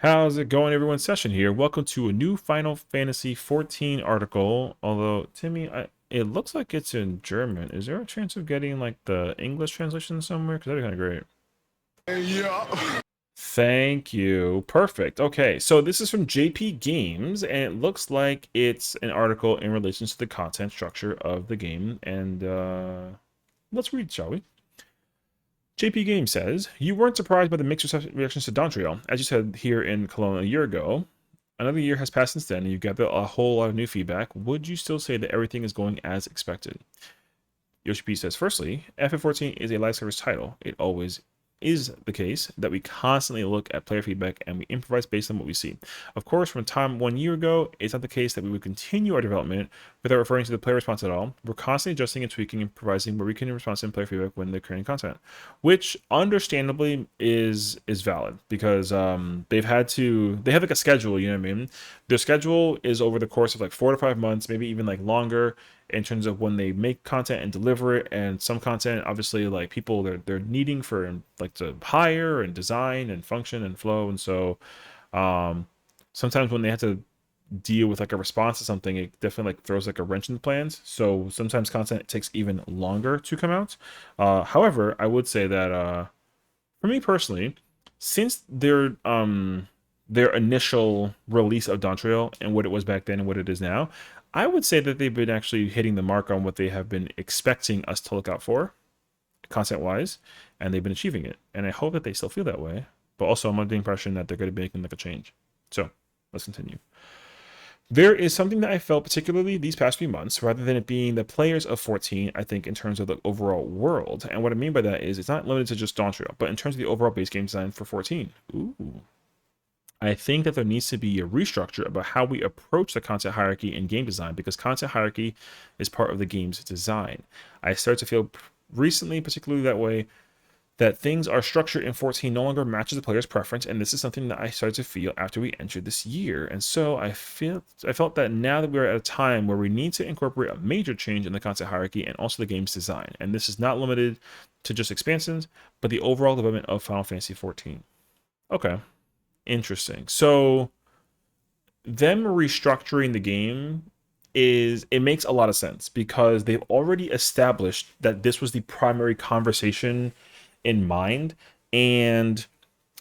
How's it going, everyone? Session here. Welcome to a new Final Fantasy XIV article. Although, Timmy, it looks like it's in German. Is there a chance of getting like the English translation somewhere? Because that'd be kind of great. Yeah. Thank you. Perfect. Okay, so this is from JP Games, and it looks like it's an article in relation to the content structure of the game. And let's read, shall we? JP Games says, you weren't surprised by the mixed reactions to Dontriel. As you said here in Cologne a year ago, another year has passed since then, and you've got a whole lot of new feedback. Would you still say that everything is going as expected? Yoshi-P says, firstly, FF14 is a live service title. It always is the case that we constantly look at player feedback and we improvise based on what we see. Of course, from time 1 year ago, it's not the case that we would continue our development without referring to the player response at all. We're constantly adjusting and tweaking and improvising where we can respond to player feedback when they're creating content, which understandably is valid because they have like a schedule. You know what I mean? Their schedule is over the course of like 4 to 5 months, maybe even like longer, in terms of when they make content and deliver it. And some content obviously like people they're needing for like to hire and design and function and flow. And so um sometimes when they have to deal with like a response to something, it definitely like throws like a wrench in the plans. So sometimes content takes even longer to come out. However, I would say that for me personally, since their initial release of Dawntrail and what it was back then and what it is now, I would say that they've been actually hitting the mark on what they have been expecting us to look out for, content wise, and they've been achieving it. And I hope that they still feel that way. But also, I'm under the impression that they're going to be making like a change. So let's continue. There is something that I felt particularly these past few months, rather than it being the players of 14, I think, in terms of the overall world. And what I mean by that is it's not limited to just Dawntrail, but in terms of the overall base game design for 14. Ooh. I think that there needs to be a restructure about how we approach the content hierarchy in game design because content hierarchy is part of the game's design. I start to feel recently, particularly that way, that things are structured in 14 no longer matches the player's preference, and this is something that I started to feel after we entered this year. And so I felt that now that we're at a time where we need to incorporate a major change in the content hierarchy and also the game's design. And this is not limited to just expansions, but the overall development of Final Fantasy XIV. Okay, interesting. So them restructuring the game it makes a lot of sense because they've already established that this was the primary conversation in mind. And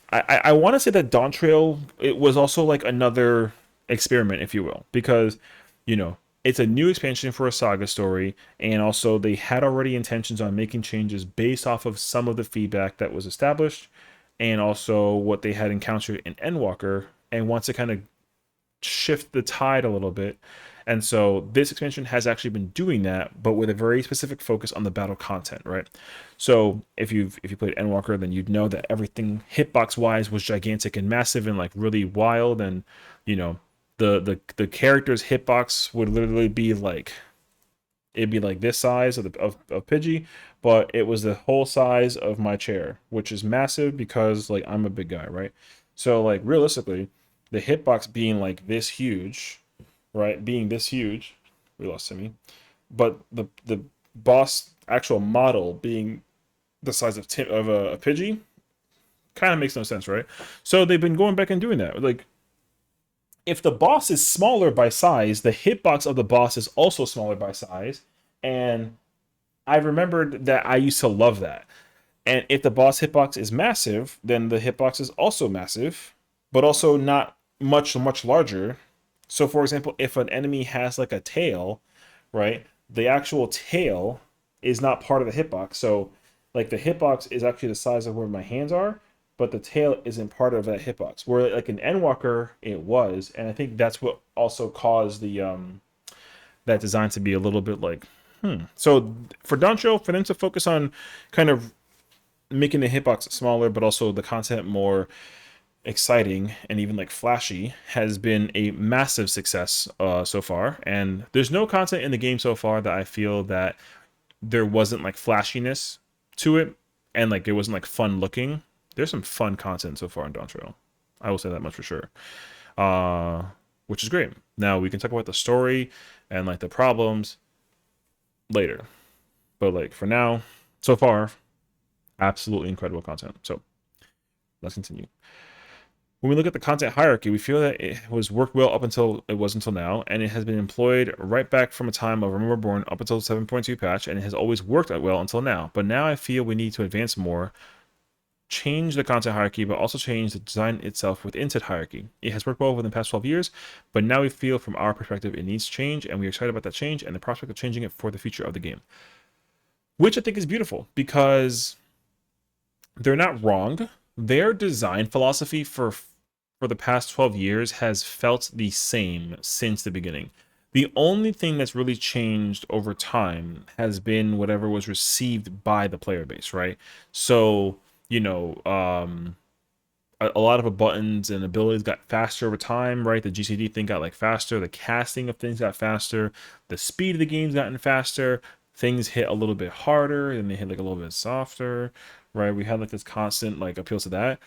I want to say that Dawntrail, it was also like another experiment, if you will, because it's a new expansion for a saga story, and also they had already intentions on making changes based off of some of the feedback that was established, and also what they had encountered in Endwalker, and wants to kind of shift the tide a little bit. And so this expansion has actually been doing that, but with a very specific focus on the battle content, right? So if you played Endwalker, then you'd know that everything hitbox wise was gigantic and massive and like really wild, and you know the character's hitbox would literally be like it'd be like this size of Pidgey, but it was the whole size of my chair, which is massive because like I'm a big guy, right? So like realistically, the hitbox being like this huge, right? Being this huge, we lost Timmy, but the boss actual model being the size of a Pidgey kind of makes no sense, right? So they've been going back and doing that. Like if the boss is smaller by size, the hitbox of the boss is also smaller by size, and I remembered that I used to love that. And if the boss hitbox is massive, then the hitbox is also massive, but also not much larger. So, for example, if an enemy has like a tail, right, the actual tail is not part of the hitbox. So, like the hitbox is actually the size of where my hands are, but the tail isn't part of that hitbox. Where like an Endwalker, it was, and I think that's what also caused the that design to be a little bit like, hmm. So for Doncho, for them to focus on kind of making the hitbox smaller, but also the content more exciting and even like flashy has been a massive success so far. And there's no content in the game so far that I feel that there wasn't like flashiness to it and like it wasn't like fun looking. There's some fun content so far in Dawn Trail. I will say that much for sure. Uh, which is great. Now we can talk about the story and like the problems later. But like for now, so far, absolutely incredible content. So let's continue. When we look at the content hierarchy, we feel that it was worked well up until it was until now, and it has been employed right back from a time of Remember Born up until the 7.2 patch, and it has always worked well until now. But now I feel we need to advance more, change the content hierarchy, but also change the design itself within said hierarchy. It has worked well within the past 12 years, but now we feel from our perspective it needs change, and we're excited about that change and the prospect of changing it for the future of the game. Which I think is beautiful because they're not wrong. Their design philosophy for the past 12 years has felt the same since the beginning. The only thing that's really changed over time has been whatever was received by the player base, right? So, you know, a lot of the buttons and abilities got faster over time, right? The GCD thing got like faster, the casting of things got faster, the speed of the game's gotten faster, things hit a little bit harder and they hit like a little bit softer, right? We had like this constant like appeals to that.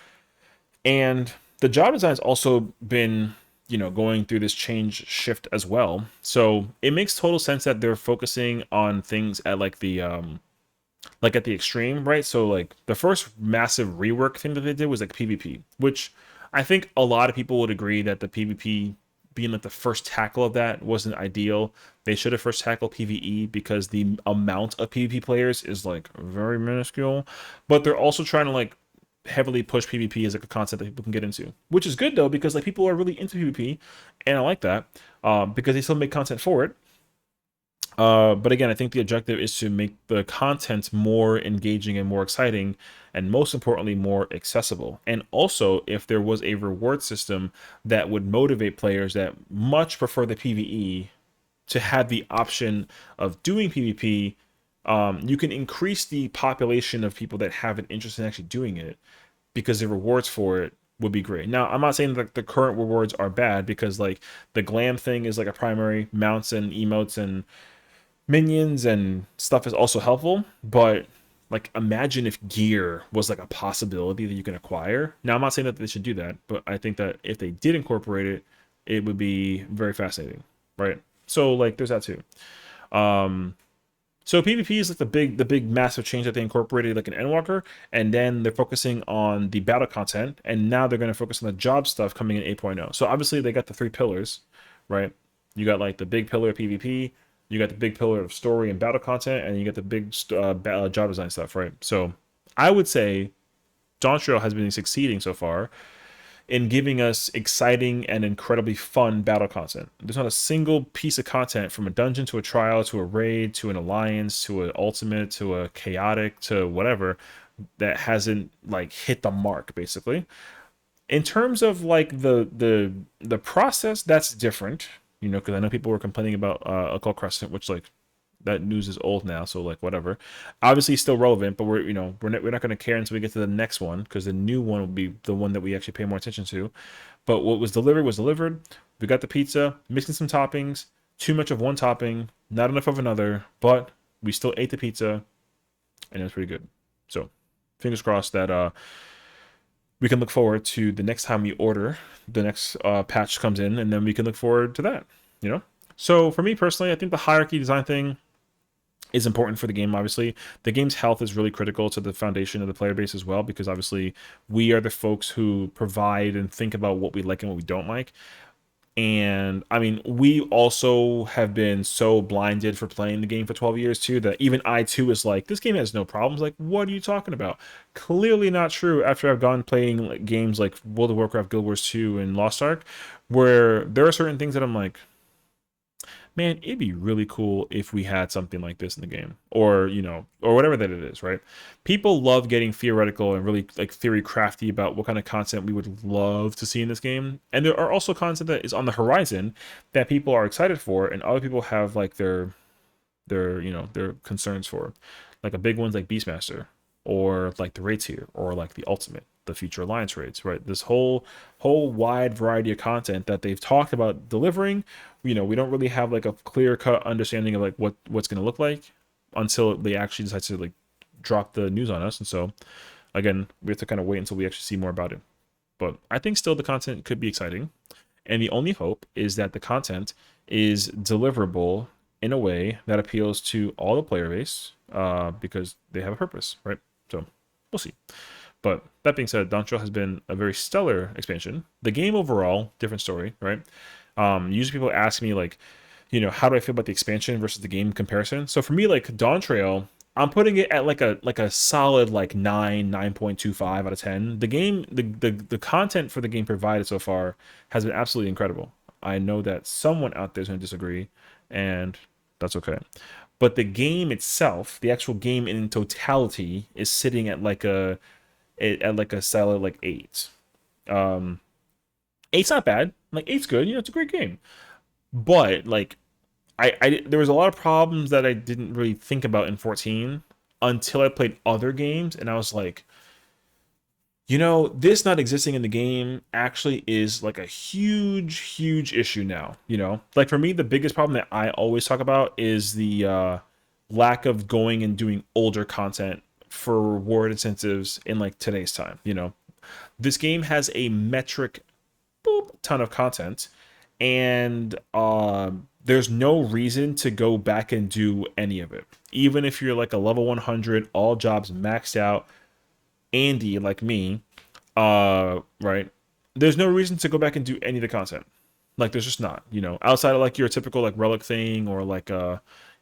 And the job design's also been, going through this change shift as well. So it makes total sense that they're focusing on things at like at the extreme, right? So like the first massive rework thing that they did was like PvP, which I think a lot of people would agree that the PvP being like the first tackle of that wasn't ideal. They should have first tackled PvE because the amount of PvP players is like very minuscule. But they're also trying to like heavily push PvP as like a concept that people can get into, which is good though because like people are really into PvP, and I like that because they still make content for it. But again, I think the objective is to make the content more engaging and more exciting, and most importantly, more accessible. And also, if there was a reward system that would motivate players that much prefer the PvE to have the option of doing PvP, you can increase the population of people that have an interest in actually doing it because the rewards for it would be great. Now, I'm not saying that the current rewards are bad because like the glam thing is like a primary, mounts and emotes and minions and stuff is also helpful, but like imagine if gear was like a possibility that you can acquire. Now I'm not saying that they should do that, but I think that if they did incorporate it, it would be very fascinating, right? So like there's that too. Um so PvP is like the big massive change that they incorporated like an Endwalker, and then they're focusing on the battle content, and now they're going to focus on the job stuff coming in 8.0. So obviously they got the three pillars, right? You got like the big pillar of PvP, you got the big pillar of story and battle content, and you get the big job design stuff, right? So I would say Dawn Trail has been succeeding so far in giving us exciting and incredibly fun battle content. There's not a single piece of content from a dungeon to a trial to a raid to an alliance to an ultimate to a chaotic to whatever that hasn't like hit the mark basically. In terms of like the process, that's different, because I know people were complaining about Occult Crescent, which like that news is old now, so like whatever. Obviously, still relevant, but we're not going to care until we get to the next one because the new one will be the one that we actually pay more attention to. But what was delivered was delivered. We got the pizza, mixing some toppings, too much of one topping, not enough of another, but we still ate the pizza, and it was pretty good. So, fingers crossed that we can look forward to the next time we order, the next patch comes in, and then we can look forward to that. You know. So for me personally, I think the hierarchy design thing is important for the game. Obviously the game's health is really critical to the foundation of the player base as well, because obviously we are the folks who provide and think about what we like and what we don't like. And I mean, we also have been so blinded for playing the game for 12 years too that even I too is like, this game has no problems. Like, what are you talking about? Clearly not true after I've gone playing like games like World of Warcraft, Guild Wars 2 and Lost Ark, where there are certain things that I'm like, man, it'd be really cool if we had something like this in the game, or or whatever that it is, right? People love getting theoretical and really like theory crafty about what kind of content we would love to see in this game, and there are also content that is on the horizon that people are excited for, and other people have like their concerns for, like a big one's like Beastmaster, or like the raid tier, or like the ultimate, the future alliance raids, right? This whole wide variety of content that they've talked about delivering. We don't really have like a clear cut understanding of like what's going to look like until they actually decide to like drop the news on us. And so again, we have to kind of wait until we actually see more about it. But I think still the content could be exciting, and the only hope is that the content is deliverable in a way that appeals to all the player base, because they have a purpose, right? So we'll see. But that being said, Dawn Trail has been a very stellar expansion. The game overall, different story, right? Usually people ask me like, how do I feel about the expansion versus the game comparison? So for me, like Dawn Trail, I'm putting it at like a solid like 9.25 out of 10. The game, the content for the game provided so far has been absolutely incredible. I know that someone out there is going to disagree, and that's okay. But the game itself, the actual game in totality, is sitting at like a solid like 8. Um, eight's not bad. Like eight's good. It's a great game. But like I there was a lot of problems that I didn't really think about in 14 until I played other games, and I was like, this not existing in the game actually is like a huge issue now. Like for me, the biggest problem that I always talk about is the lack of going and doing older content for reward incentives in like today's time. This game has a metric ton of content, and there's no reason to go back and do any of it. Even if you're like a level 100, all jobs maxed out, Andy like me, right? There's no reason to go back and do any of the content. Like there's just not, outside of like your typical like relic thing, or like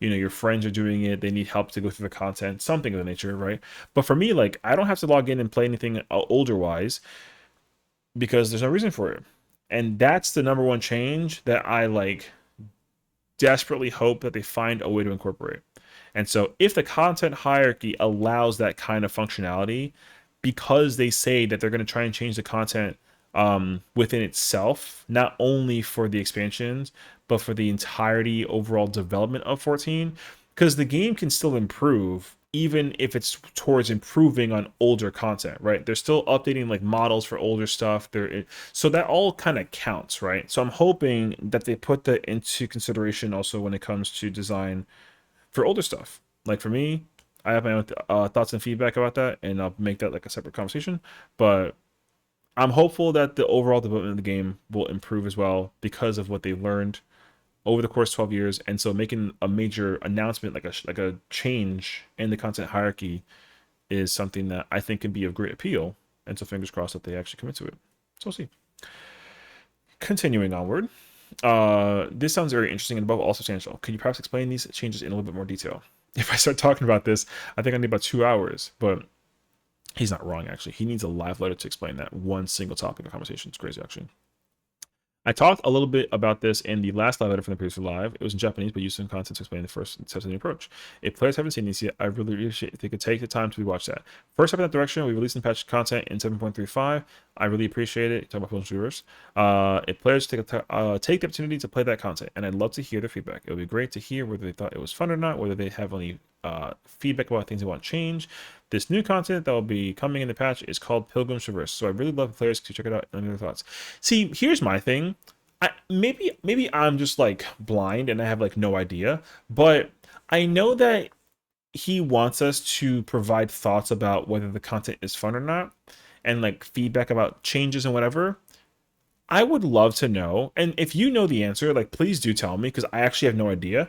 your friends are doing it, they need help to go through the content, something of the nature, right? But for me, like I don't have to log in and play anything older wise, because there's no reason for it. And that's the number one change that I like desperately hope that they find a way to incorporate. And so if the content hierarchy allows that kind of functionality, because they say that they're going to try and change the content within itself, not only for the expansions, but for the entirety overall development of 14, because the game can still improve even if it's towards improving on older content, right? They're still updating like models for older stuff. So that all kind of counts, right? So I'm hoping that they put that into consideration also when it comes to design for older stuff. Like for me, I have my own thoughts and feedback about that, and I'll make that like a separate conversation. But I'm hopeful that the overall development of the game will improve as well because of what they learned over the course of 12 years. And so making a major announcement, like a change in the content hierarchy, is something that I think can be of great appeal. And so fingers crossed that they actually commit to it. So we'll see. Continuing onward. This sounds very interesting and above all substantial. Could you perhaps explain these changes in a little bit more detail? If I start talking about this, I think I need about 2 hours, but he's not wrong, actually. He needs a live letter to explain that one single topic of conversation. It's crazy, actually. I talked a little bit about this in the last live letter from the previous live. It was in Japanese, but used some content to explain the first steps of the approach. If players haven't seen these yet, I really appreciate if they could take the time to rewatch that. First step in that direction, we released some patch content in 7.35. I really appreciate it. Talking about potential viewers. If players take the opportunity to play that content, and I'd love to hear their feedback. It would be great to hear whether they thought it was fun or not, whether they have any feedback about things they want to change. This new content that will be coming in the patch is called Pilgrim's Traverse, so I really love players to check it out and their thoughts. See, here's my thing. Maybe I'm just like blind and I have like no idea, but I know that he wants us to provide thoughts about whether the content is fun or not, and like feedback about changes and whatever. I would love to know, and if you know the answer, like please do tell me, because I actually have no idea.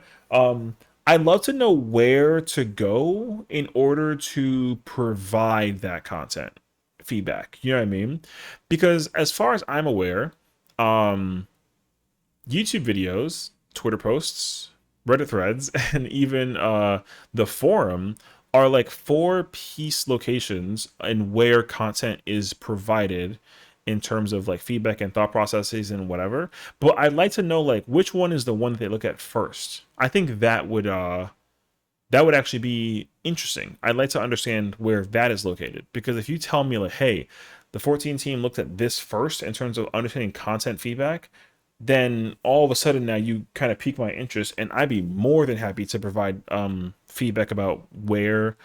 I'd love to know where to go in order to provide that content feedback. You know what I mean? Because as far as I'm aware, YouTube videos, Twitter posts, Reddit threads, and even the forum are like 4 piece locations and where content is provided in terms of like feedback and thought processes and whatever. But I'd like to know like which one is the one that they look at first. I think that would actually be interesting. I'd like to understand where that is located, because if you tell me like, hey, the 14 team looked at this first in terms of understanding content feedback, then all of a sudden now you kind of pique my interest, and I'd be more than happy to provide feedback about where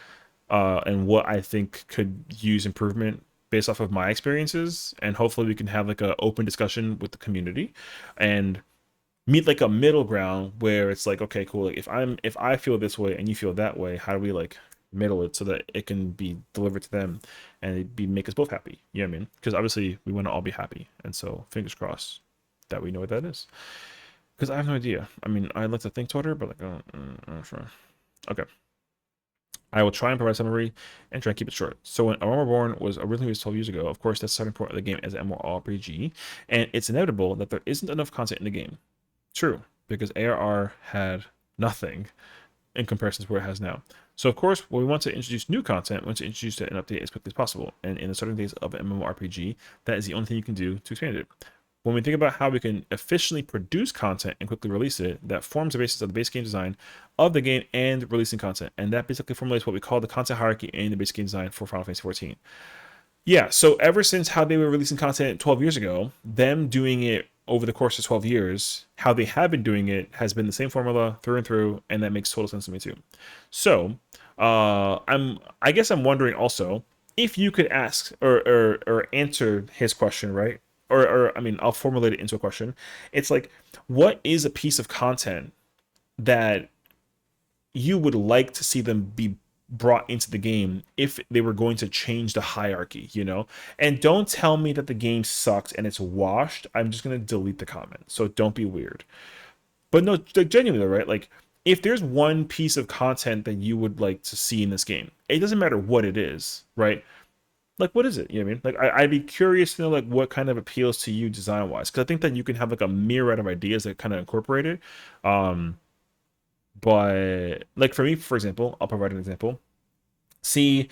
and what I think could use improvement based off of my experiences, and hopefully we can have like an open discussion with the community and meet like a middle ground where it's like, okay, cool, like if I feel this way and you feel that way, how do we like middle it so that it can be delivered to them and make us both happy? You know what I mean? Because obviously we want to all be happy, and so fingers crossed that we know what that is, because I have no idea. I mean, I'd like to think Twitter, but like I'm not sure. Okay. I will try and provide a summary and try and keep it short. So when Armor Reborn was originally released 12 years ago, of course, that's the starting point of the game as an MMORPG, and it's inevitable that there isn't enough content in the game. True, because ARR had nothing in comparison to where it has now. So of course, when we want to introduce new content, we want to introduce it and update it as quickly as possible. And in the starting days of an MMORPG, that is the only thing you can do to expand it. When we think about how we can efficiently produce content and quickly release it, that forms the basis of the base game design of the game and releasing content. And that basically formulates what we call the content hierarchy in the base game design for Final Fantasy XIV. Yeah, so ever since how they were releasing content 12 years ago, them doing it over the course of 12 years, how they have been doing it has been the same formula through and through, and that makes total sense to me too. So, I guess I'm wondering also if you could ask or answer his question, right? Or I mean, I'll formulate it into a question. It's like, what is a piece of content that you would like to see them be brought into the game if they were going to change the hierarchy, you know? And don't tell me that the game sucks and it's washed. I'm just going to delete the comment. So don't be weird. But no, genuinely, right? Like, if there's one piece of content that you would like to see in this game, it doesn't matter what it is, right? Like, what is it? You know what I mean? Like, I'd be curious to know, like, what kind of appeals to you design-wise. Because I think that you can have, like, a myriad of ideas that kind of incorporate it. But, like, for me, for example, I'll provide an example. See,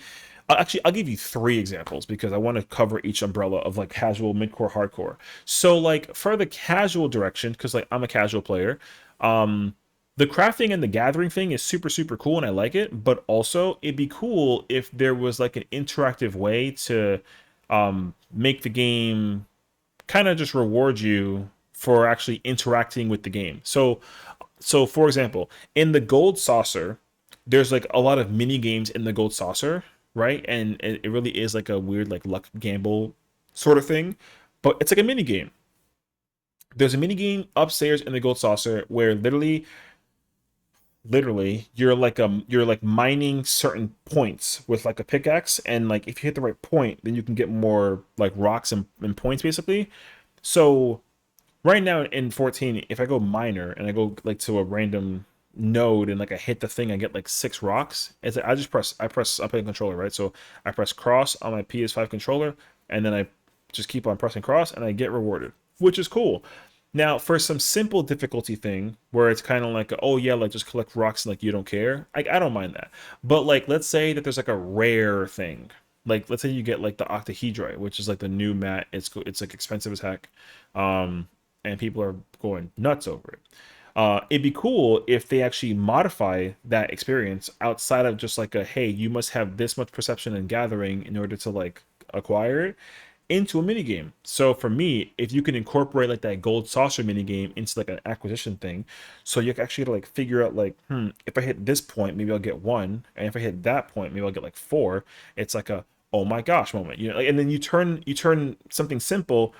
actually, I'll give you three examples because I want to cover each umbrella of, like, casual, mid-core, hardcore. So, like, for the casual direction, because, like, I'm a casual player, the crafting and the gathering thing is super, super cool and I like it, but also it'd be cool if there was like an interactive way to make the game kind of just reward you for actually interacting with the game. So for example, in the gold saucer, there's like a lot of mini games in the gold saucer, right? And it really is like a weird like luck gamble sort of thing, but it's like a mini game. There's a mini game upstairs in the gold saucer where literally you're like mining certain points with like a pickaxe, and like if you hit the right point then you can get more like rocks and points basically. So right now in 14, if I go miner and I go like to a random node and like I hit the thing, I get like 6 rocks. It's like I'm playing controller, right? So I press cross on my PS5 controller, and then I just keep on pressing cross and I get rewarded, which is cool. Now, for some simple difficulty thing where it's kind of like, oh yeah, like just collect rocks and like you don't care, I don't mind that. But like, let's say that there's like a rare thing, like let's say you get like the octahedrite, which is like the new mat. It's like expensive as heck, and people are going nuts over it. It'd be cool if they actually modify that experience outside of just like a hey, you must have this much perception and gathering in order to like acquire it into a mini game. So for me, if you can incorporate like that gold saucer mini game into like an acquisition thing, so you can actually like figure out like, if I hit this point, maybe I'll get 1, and if I hit that point, maybe I'll get like 4. It's like a oh my gosh moment, you know. Like, and then you turn something simple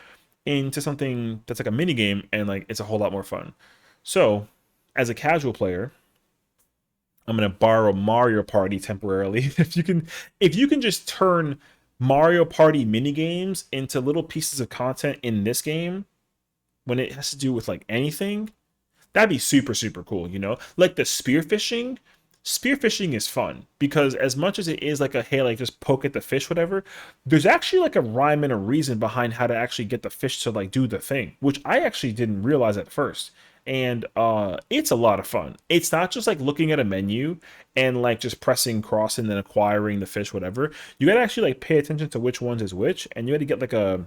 into something that's like a mini game, and like it's a whole lot more fun. So as a casual player, I'm gonna borrow Mario Party temporarily. If you can just turn Mario Party mini games into little pieces of content in this game when it has to do with like anything, that'd be super, super cool, you know? Like the spearfishing. Spearfishing is fun because as much as it is like a hey, like just poke at the fish, whatever, there's actually like a rhyme and a reason behind how to actually get the fish to like do the thing, which I actually didn't realize at first. And it's a lot of fun. It's not just like looking at a menu and like just pressing cross and then acquiring the fish, whatever. You gotta actually like pay attention to which ones is which, and you gotta get like a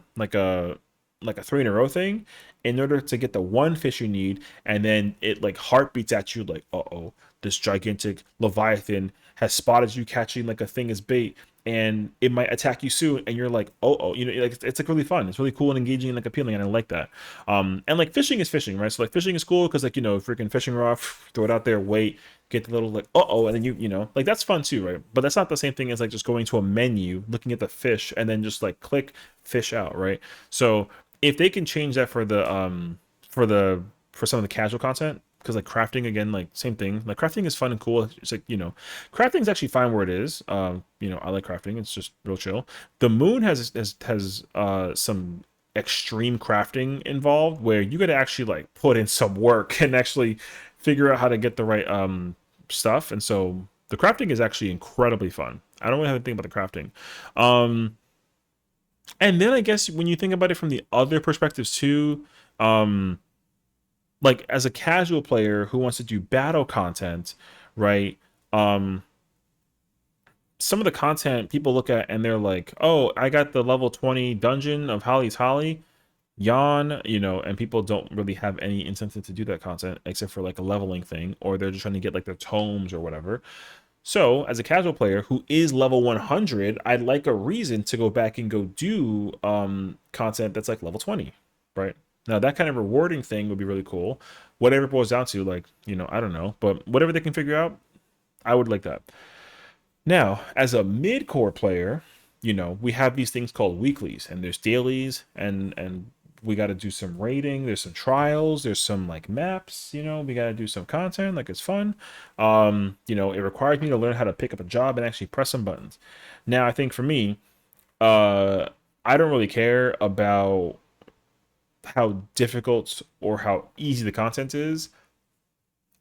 3 in a row thing in order to get the one fish you need, and then it like heartbeats at you like, uh-oh, this gigantic leviathan has spotted you catching like a thing as bait, and it might attack you soon, and you're like, oh, you know, like it's like really fun. It's really cool and engaging and like appealing, and I like that. And like fishing is fishing, right? So like fishing is cool because like, you know, freaking fishing rod, throw it out there, wait, get the little like and then you know, like that's fun too, right? But that's not the same thing as like just going to a menu, looking at the fish, and then just like click fish out, right? So if they can change that for the for some of the casual content, because like crafting again, like same thing, like crafting is fun and cool. It's like, you know, crafting is actually fine where it is. You know, I like crafting, it's just real chill. The moon has some extreme crafting involved where you got to actually like put in some work and actually figure out how to get the right stuff. And so The crafting is actually incredibly fun. I don't really have to think about the crafting. Um, and then I guess when you think about it from the other perspectives too, um, like as a casual player who wants to do battle content, right? Um, some of the content people look at and they're like, "Oh, I got the level 20 dungeon of Holly's Holly." Yawn, and people don't really have any incentive to do that content except for like a leveling thing, or they're just trying to get like their tomes or whatever. So, as a casual player who is level 100, I'd like a reason to go back and go do content that's like level 20, right? Now, that kind of rewarding thing would be really cool. Whatever it boils down to, like, I don't know, but whatever they can figure out, I would like that. Now, as a mid-core player, we have these things called weeklies, and there's dailies, and we got to do some raiding. There's some trials. There's some like maps. We got to do some content. Like it's fun. It requires me to learn how to pick up a job and actually press some buttons. Now, I think for me, uh, I don't really care about how difficult or how easy the content is.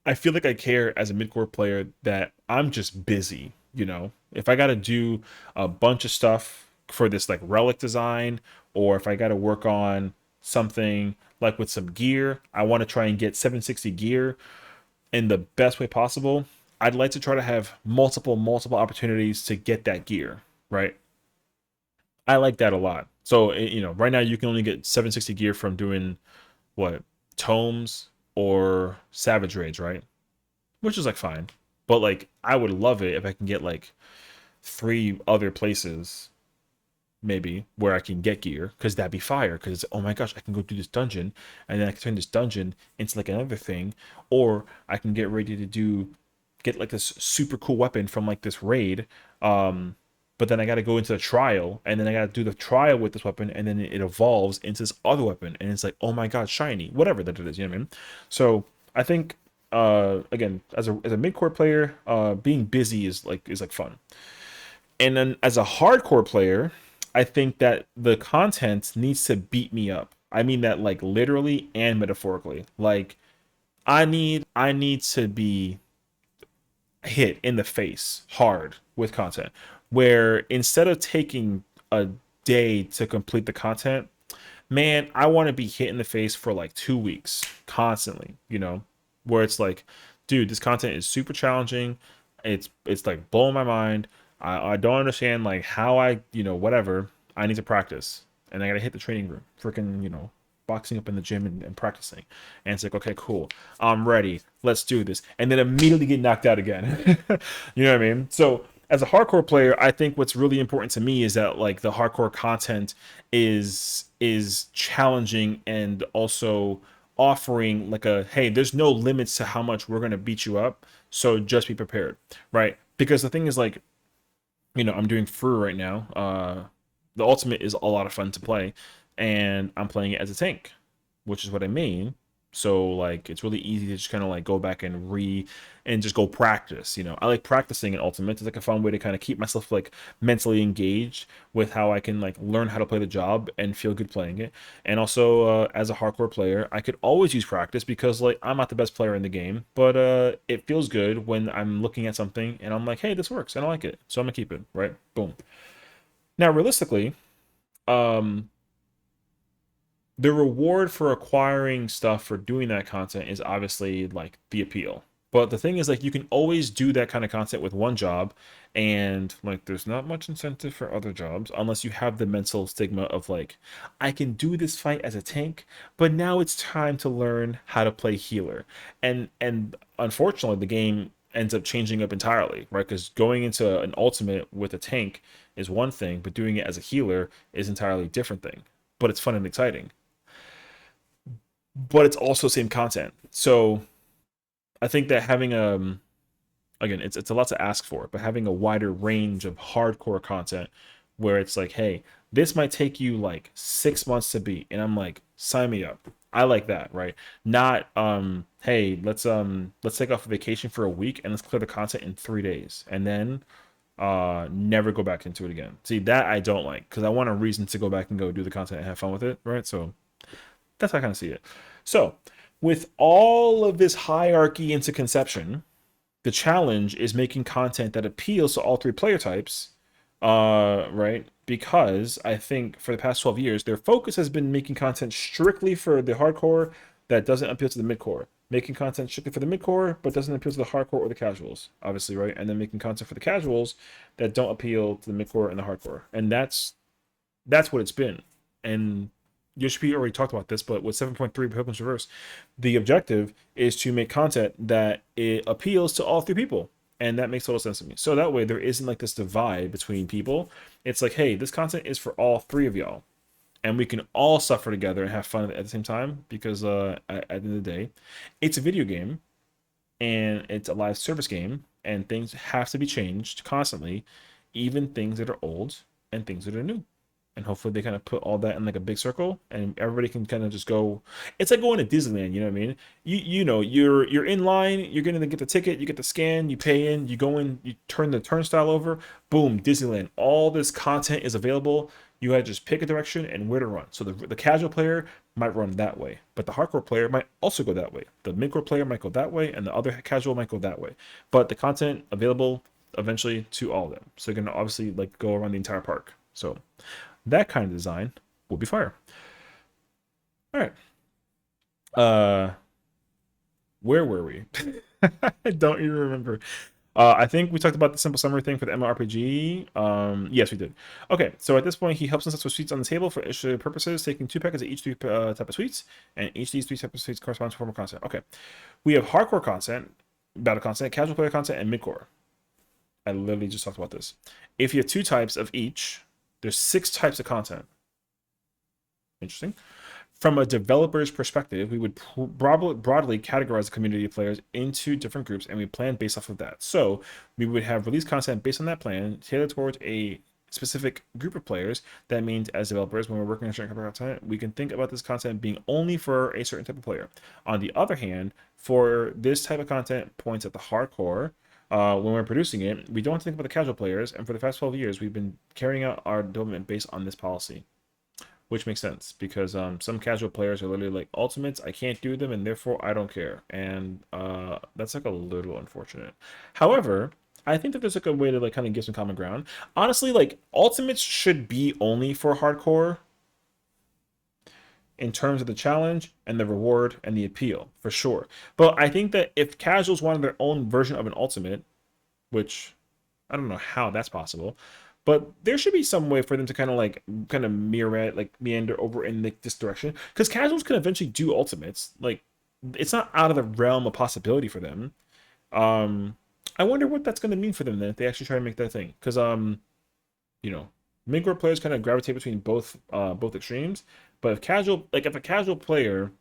I feel like I care as a mid-core player that I'm just busy, If I got to do a bunch of stuff for this like relic design, or if I got to work on something like with some gear, I want to try and get 760 gear in the best way possible. I'd like to try to have multiple opportunities to get that gear, right? I like that a lot. So, right now you can only get 760 gear from doing what? Tomes or Savage Raids, right? Which is like fine. But like I would love it if I can get like three other places maybe where I can get gear, because that'd be fire. Because oh my gosh, I can go do this dungeon and then I can turn this dungeon into like another thing, or I can get ready to get like this super cool weapon from like this raid. But then I got to go into the trial, and then I got to do the trial with this weapon, and then it evolves into this other weapon, and it's like, oh my god, shiny, whatever that it is, you know what I mean? So I think, again, as a mid core player, being busy is like fun, and then as a hardcore player, I think that the content needs to beat me up. I mean that like literally and metaphorically. Like I need to be hit in the face hard with content, where instead of taking a day to complete the content, man, I want to be hit in the face for like 2 weeks constantly, where it's like, dude, this content is super challenging. It's like blowing my mind. I don't understand like how whatever. I need to practice. And I gotta hit the training room. Freaking, boxing up in the gym and practicing. And it's like, okay, cool. I'm ready. Let's do this. And then immediately get knocked out again. You know what I mean? So as a hardcore player, I think what's really important to me is that like the hardcore content is challenging, and also offering like a, hey, there's no limits to how much we're gonna beat you up. So just be prepared, right? Because the thing is like, I'm doing Fur right now. The ultimate is a lot of fun to play, and I'm playing it as a tank, which is what I mean. So like it's really easy to just kind of like go back and just go practice. I like practicing in ultimate. It's like a fun way to kind of keep myself like mentally engaged with how I can like learn how to play the job and feel good playing it. And also, as a hardcore player, I could always use practice, because like I'm not the best player in the game, but it feels good when I'm looking at something and I'm like, hey, this works and I like it, so I'm gonna keep it, right? Boom. Now, realistically, um, the reward for acquiring stuff for doing that content is obviously like the appeal. But the thing is, like, you can always do that kind of content with one job, and like, there's not much incentive for other jobs unless you have the mental stigma of like, I can do this fight as a tank, but now it's time to learn how to play healer. And unfortunately, the game ends up changing up entirely, right? Because going into an ultimate with a tank is one thing, but doing it as a healer is entirely different thing. But it's fun and exciting, but it's also same content. So I think that having again, it's a lot to ask for, but having a wider range of hardcore content where it's like, hey, this might take you like 6 months to beat, and I'm like, sign me up. I like that, right? Not hey, let's take off a vacation for a week and let's clear the content in 3 days and then never go back into it again. See, that I don't like, because I want a reason to go back and go do the content and have fun with it, right? So that's how I kind of see it. So with all of this hierarchy into conception, The challenge is making content that appeals to all three player types, right? Because I think for the past 12 years, their focus has been making content strictly for the hardcore that doesn't appeal to the midcore. Making content strictly for the midcore, but doesn't appeal to the hardcore or the casuals, obviously, right? And then making content for the casuals that don't appeal to the midcore and the hardcore. And that's what it's been. And Yoshi-P already talked about this, but with 7.3 Pilgrim's Reverse, the objective is to make content that it appeals to all three people. And that makes total sense to me. So that way there isn't like this divide between people. It's like, hey, this content is for all three of y'all. And we can all suffer together and have fun at the same time because at the end of the day, it's a video game and it's a live service game and things have to be changed constantly, even things that are old and things that are new. And hopefully they kind of put all that in like a big circle and everybody can kind of just go. It's like going to Disneyland, you know what I mean? You're in line, you're gonna get the ticket, you get the scan, you pay in, you go in, you turn the turnstile over, boom, Disneyland. All this content is available. You gotta just pick a direction and where to run. So the casual player might run that way, but the hardcore player might also go that way. The midcore player might go that way, and the other casual might go that way. But the content available eventually to all of them. So you're gonna obviously like go around the entire park. So that kind of design will be fire. All right. Where were we? I don't even remember. I think we talked about the simple summary thing for the MMORPG. Yes, we did. Okay, so at this point, he helps us with sweets on the table for illustrative purposes, taking 2 packets of each type of sweets, and each of these 3 types of sweets correspond to formal content. Okay, we have hardcore content, battle content, casual player content, and midcore. I literally just talked about this. If you have 2 types of each, there's 6 types of content. Interesting. From a developer's perspective, we would broadly categorize the community of players into different groups, and we plan based off of that. So we would have release content based on that plan, tailored towards a specific group of players. That means as developers, when we're working on certain type of content, we can think about this content being only for a certain type of player. On the other hand, for this type of content points at the hardcore, when we're producing it, we don't think about the casual players, and for the past 12 years, we've been carrying out our development based on this policy. Which makes sense because some casual players are literally like ultimates. I can't do them, and therefore I don't care, and that's like a little unfortunate. However, I think that there's like a way to like kind of give some common ground. Honestly, like ultimates should be only for hardcore in terms of the challenge and the reward and the appeal for sure. But I think that if casuals wanted their own version of an ultimate, which I don't know how that's possible, but there should be some way for them to kind of mirror it, like meander over in like this direction, because casuals can eventually do ultimates. Like it's not out of the realm of possibility for them. Um, I wonder what that's going to mean for them then if they actually try to make that thing, because you know, mid-core players kind of gravitate between both extremes. But if a casual player,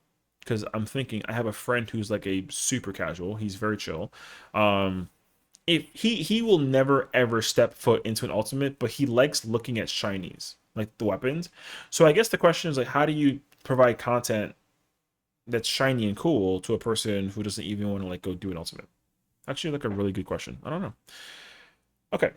because I'm thinking I have a friend who's like a super casual, he's very chill. Um, if he will never ever step foot into an ultimate, but he likes looking at shinies, like the weapons. So I guess the question is like, how do you provide content that's shiny and cool to a person who doesn't even want to like go do an ultimate? Actually, like a really good question. I don't know. Okay.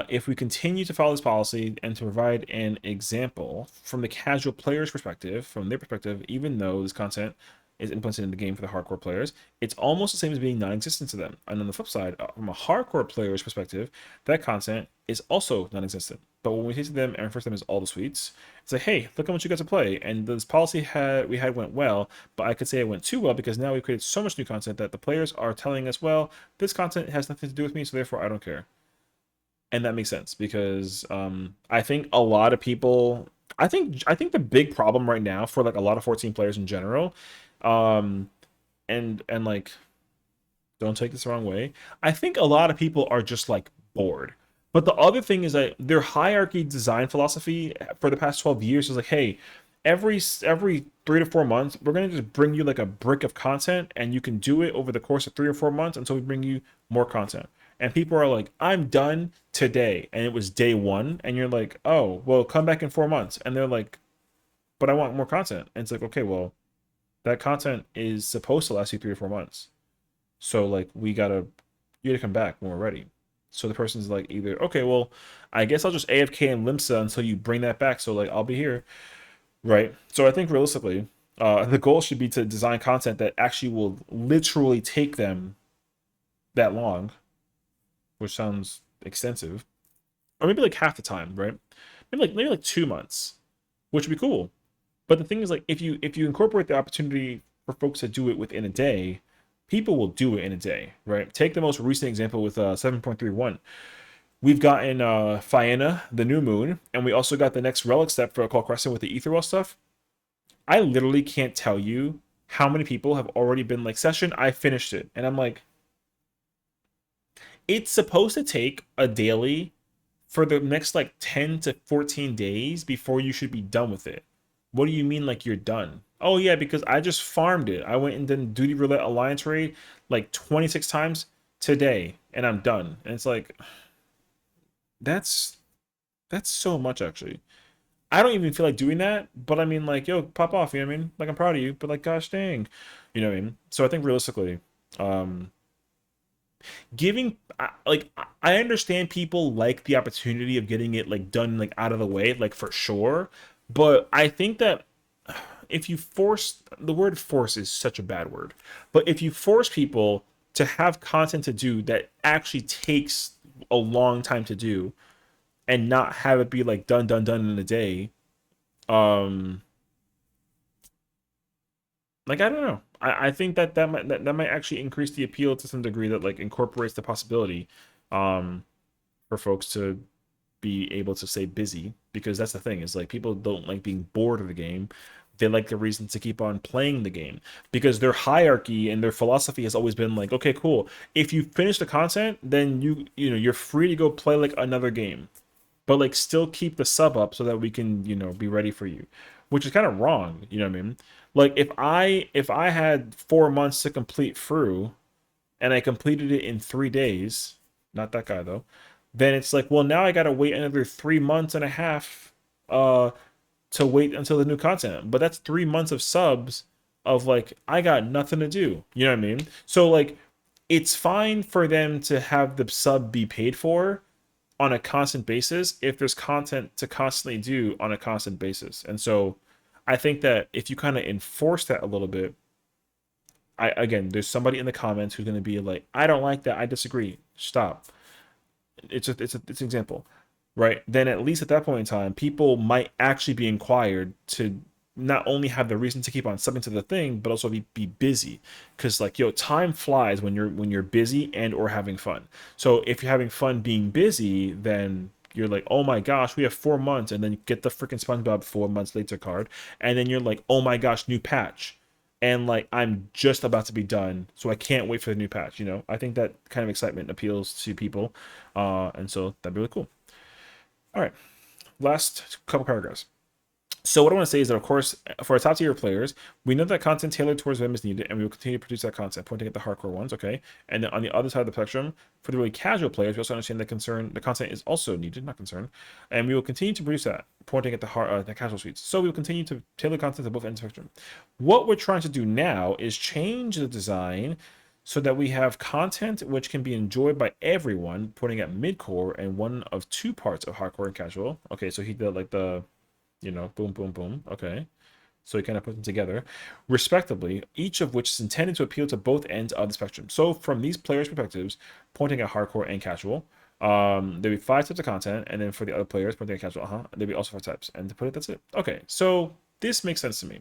If we continue to follow this policy and to provide an example from the casual player's perspective, from their perspective, even though this content is implemented in the game for the hardcore players, it's almost the same as being non-existent to them. And on the flip side, from a hardcore player's perspective, that content is also non-existent. But when we say to them and refer to them as all the sweets, it's like, hey, look how much you got to play. And this policy we had went well, but I could say it went too well because now we've created so much new content that the players are telling us, well, this content has nothing to do with me, so therefore I don't care. And that makes sense because I think a lot of people I think the big problem right now for like a lot of 14 players in general, um and like don't take this the wrong way, I think a lot of people are just like bored. But the other thing is that their hierarchy design philosophy for the past 12 years is like, hey, every 3 to 4 months, we're gonna just bring you like a brick of content, and you can do it over the course of 3 or 4 months until we bring you more content. And people are like, I'm done today, and it was day one, and you're like, oh, well, come back in 4 months, and they're like, but I want more content, and it's like, okay, well, that content is supposed to last you 3 to 4 months. So like you gotta come back when we're ready. So the person's like either, okay, well, I guess I'll just AFK and Limsa until you bring that back. So like I'll be here. Right. So I think realistically, the goal should be to design content that actually will literally take them that long, which sounds extensive, or maybe like half the time, right? Maybe like 2 months, which would be cool. But the thing is, like, if you incorporate the opportunity for folks to do it within a day, people will do it in a day, right? Take the most recent example with 7.31. We've gotten Fianna, the new moon, and we also got the next relic step for Call Crescent with the Etherwell stuff. I literally can't tell you how many people have already been like, Session, I finished it. And I'm like, it's supposed to take a daily for the next like 10 to 14 days before you should be done with it. What do you mean like you're done? Oh yeah, because I just farmed it. I went and did Duty Roulette Alliance raid like 26 times today and I'm done. And it's like that's that's so much actually. I don't even feel like doing that, but I mean like, yo, pop off, you know what I mean? Like I'm proud of you, but like gosh dang. You know what I mean? So I think realistically, um giving like I understand people like the opportunity of getting it like done like out of the way like for sure, but I think that if you force, the word force is such a bad word, but if you force people to have content to do that actually takes a long time to do and not have it be like done in a day, um like I don't know, I think that that might actually increase the appeal to some degree, that like incorporates the possibility um for folks to be able to stay busy, because that's the thing is like people don't like being bored of the game. They like the reason to keep on playing the game, because their hierarchy and their philosophy has always been like, okay, cool, if you finish the content, then you know you're free to go play like another game, but like still keep the sub up so that we can be ready for you, which is kind of wrong, you know what I mean? Like if I had 4 months to complete through and I completed it in 3 days, not that guy though, then it's like, well, now I gotta wait another 3 months and a half uh to wait until the new content. But that's 3 months of subs of like I got nothing to do. You know what I mean? So like it's fine for them to have the sub be paid for on a constant basis if there's content to constantly do on a constant basis. And so I think that if you kind of enforce that a little bit, again, there's somebody in the comments who's going to be like, I don't like that, I disagree. Stop. It's an example, right? Then at least at that point in time, people might actually be inquired to not only have the reason to keep on subbing to the thing, but also be busy. Because like, yo, time flies when you're busy and or having fun. So if you're having fun being busy, then you're like, oh my gosh, we have 4 months, and then you get the freaking SpongeBob 4 months later card, and then you're like, oh my gosh, new patch, and like I'm just about to be done, so I can't wait for the new patch. I think that kind of excitement appeals to people, and so that'd be really cool. All right, last couple paragraphs. So what I want to say is that, of course, for our top tier players, we know that content tailored towards them is needed, and we will continue to produce that content, pointing at the hardcore ones, okay? And then on the other side of the spectrum, for the really casual players, we also understand that the content is also needed, not concern, and we will continue to produce that, pointing at the casual suites. So we will continue to tailor content to both ends of the spectrum. What we're trying to do now is change the design so that we have content which can be enjoyed by everyone, pointing at mid-core and one of two parts of hardcore and casual. Okay, so he did like the boom, boom, boom. Okay. So he kind of put them together, respectively, each of which is intended to appeal to both ends of the spectrum. So from these players' perspectives, pointing at hardcore and casual, there'll be 5 types of content, and then for the other players, pointing at casual, there'll be also 5 types. And to put it, that's it. Okay, so this makes sense to me.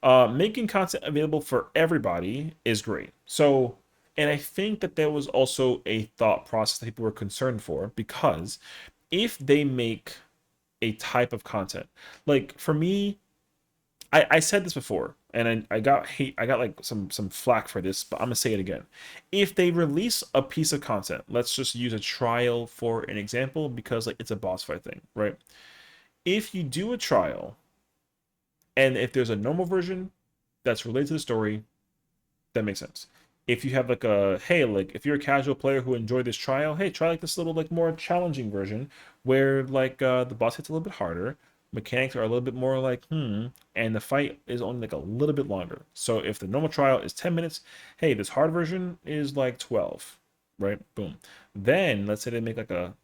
Making content available for everybody is great. So, and I think that there was also a thought process that people were concerned for, because if they make a type of content. Like for me, I said this before, and I got hate. I got like some flack for this, but I'm gonna say it again. If they release a piece of content, let's just use a trial for an example, because like it's a boss fight thing, right? If you do a trial, and if there's a normal version that's related to the story, that makes sense. If you have like a, hey, like if you're a casual player who enjoyed this trial, hey, try like this little like more challenging version where like the boss hits a little bit harder, mechanics are a little bit more like and the fight is only like a little bit longer. So if the normal trial is 10 minutes, hey, this hard version is like 12, right? Boom. Then let's say they make like a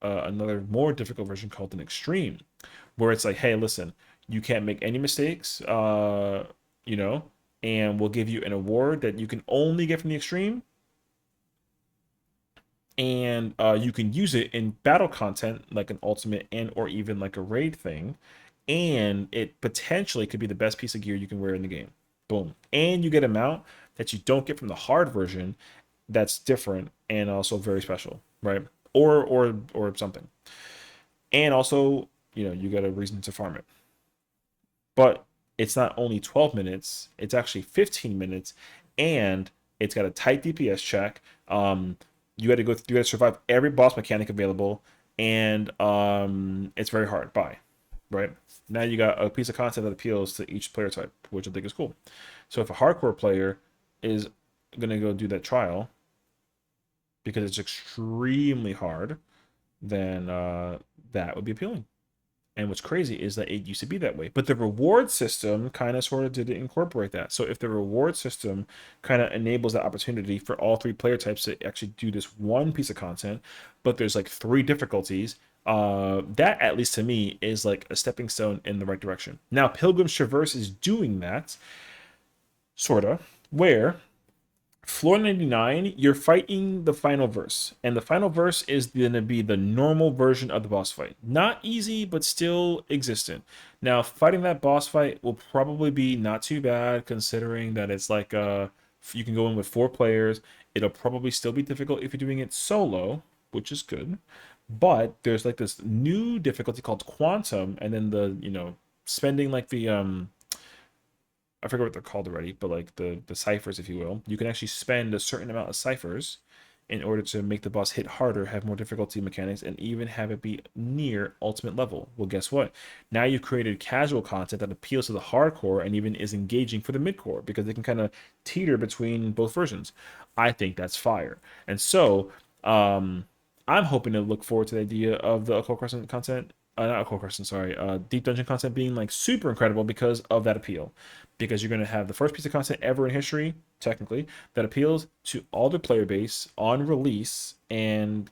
another more difficult version called an extreme, where it's like, hey, listen, you can't make any mistakes, you know, and we'll give you an award that you can only get from the extreme. and you can use it in battle content like an ultimate and or even like a raid thing, and it potentially could be the best piece of gear you can wear in the game. Boom. And you get a mount that you don't get from the hard version that's different and also very special, right? Or something. And also, you get a reason to farm it. But it's not only 12 minutes, it's actually 15 minutes, and it's got a tight DPS check. You got to survive every boss mechanic available, and it's very hard. Bye, right? Now you got a piece of content that appeals to each player type, which I think is cool. So if a hardcore player is gonna go do that trial because it's extremely hard, then that would be appealing. And what's crazy is that it used to be that way. But the reward system kind of sort of did incorporate that. So if the reward system kind of enables that opportunity for all three player types to actually do this one piece of content, but there's like three difficulties, that at least to me is like a stepping stone in the right direction. Now, Pilgrim's Traverse is doing that, sort of, where Floor 99, you're fighting the final verse. And the final verse is going to be the normal version of the boss fight. Not easy, but still existent. Now, fighting that boss fight will probably be not too bad, considering that it's like you can go in with 4 players. It'll probably still be difficult if you're doing it solo, which is good. But there's like this new difficulty called Quantum, and then spending like the I forget what they're called already, but like the ciphers, if you will. You can actually spend a certain amount of ciphers in order to make the boss hit harder, have more difficulty mechanics, and even have it be near ultimate level. Well, guess what? Now you've created casual content that appeals to the hardcore and even is engaging for the midcore because they can kind of teeter between both versions. I think that's fire. And so I'm hoping to look forward to the idea of the Occult Crescent content. Not Occult Crescent, sorry. Deep Dungeon content being like super incredible because of that appeal. Because you're going to have the first piece of content ever in history, technically, that appeals to all the player base on release and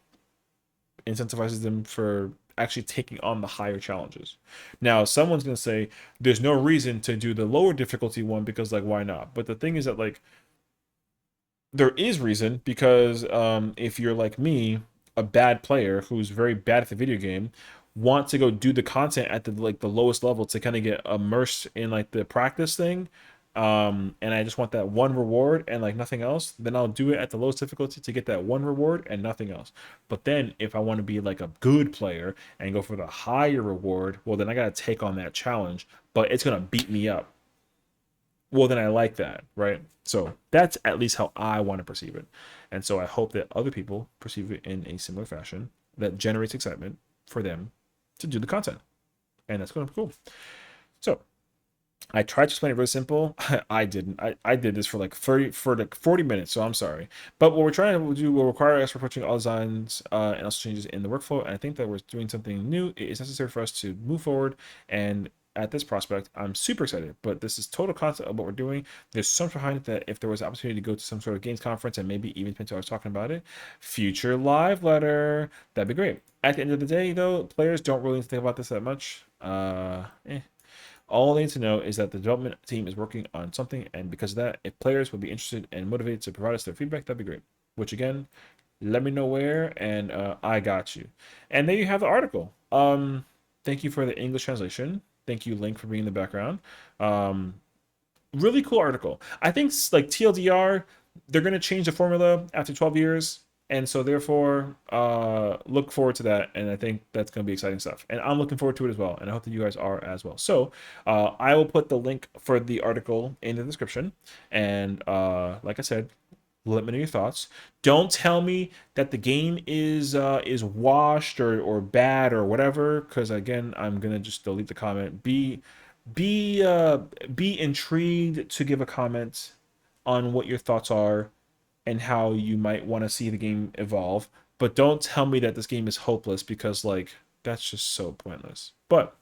incentivizes them for actually taking on the higher challenges. Now, someone's going to say there's no reason to do the lower difficulty one because, like, why not? But the thing is that, like, there is reason because if you're like me, a bad player who's very bad at the video game, want to go do the content at the lowest level to kind of get immersed in like the practice thing, and I just want that one reward and like nothing else, then I'll do it at the lowest difficulty to get that one reward and nothing else. But then if I want to be like a good player and go for the higher reward, well then I gotta take on that challenge, but it's gonna beat me up. Well then I like that, right? So that's at least how I want to perceive it. And so I hope that other people perceive it in a similar fashion that generates excitement for them to do the content. And that's going to be cool. So I tried to explain it very simple. I didn't. I did this for like 40 minutes, so I'm sorry. But what we're trying to do will require us approaching all designs and also changes in the workflow. And I think that we're doing something new. It is necessary for us to move forward. And at this prospect, I'm super excited. But this is total concept of what we're doing. There's so much behind it that if there was an opportunity to go to some sort of games conference and maybe even Pinto was talking about it, future live letter, that'd be great. At the end of the day, though, players don't really think about this that much. All they need to know is that the development team is working on something, and because of that, if players would be interested and motivated to provide us their feedback, that'd be great. Which again, let me know where, and I got you. And there you have the article. Thank you for the English translation. Thank you, Link, for being in the background. Really cool article. I think like TLDR, they're gonna change the formula after 12 years. And so therefore, look forward to that. And I think that's going to be exciting stuff. And I'm looking forward to it as well. And I hope that you guys are as well. So I will put the link for the article in the description. And like I said, let me know your thoughts. Don't tell me that the game is washed or bad or whatever, because again, I'm gonna just delete the comment. Be be intrigued to give a comment on what your thoughts are and how you might want to see the game evolve. But don't tell me that this game is hopeless because like that's just so pointless. But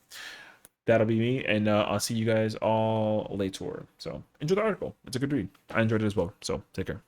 that'll be me, and I'll see you guys all later. So enjoy the article. It's a good read. I enjoyed it as well. So take care.